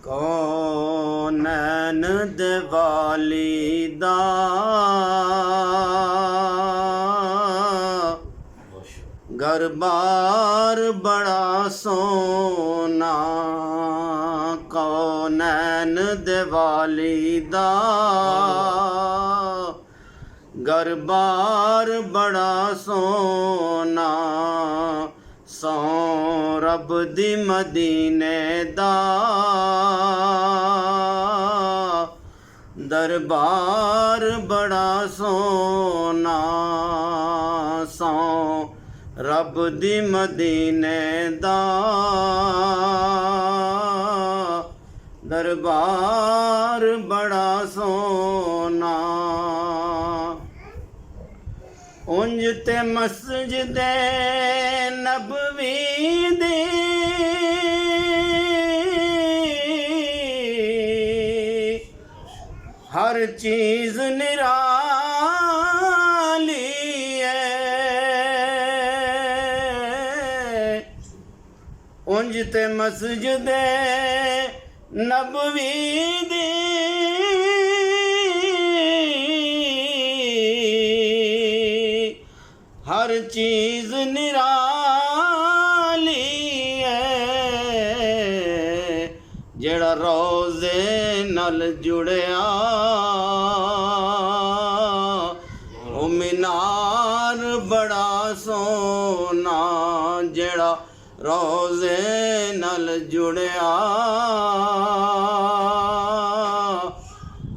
कौनैन दिवाली दा घर बार बड़ा सोना। कौनैन दिवाली दा घर बार बड़ा सोना। सौ रब दी मदीने दा दरबार बड़ा सोना। सौ रब दी मदीने दा दरबार बड़ा सोना। उंज ते मस्जिदे नबवी दी हर चीज निराली है। उंज ते मस्जिदे नबवी दी हर चीज निराली है। जेड़ा रोज़े नल जुड़िया ओ मीनार बड़ा सोना। जेड़ा रोज़े नल जुड़िया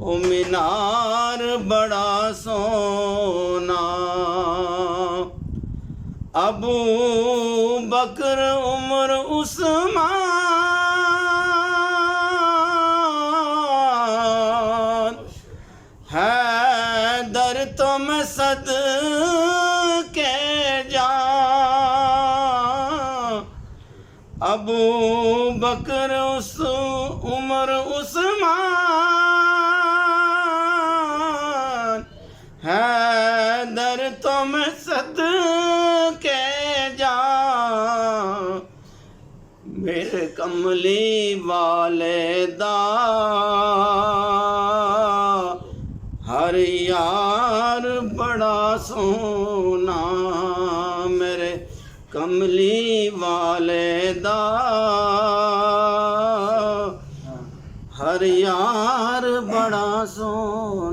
ओ मीनार बड़ा सोना। अबू बकर उमर उस्मान हैदर तो मैं सदके जाऊं। अबू बकर उमर उस्मान हैदर तो मैं सदके जाऊं। मेरे कमली वाले दा हर यार बड़ा सोना। मेरे कमली वाले दा हर यार बड़ा सोना।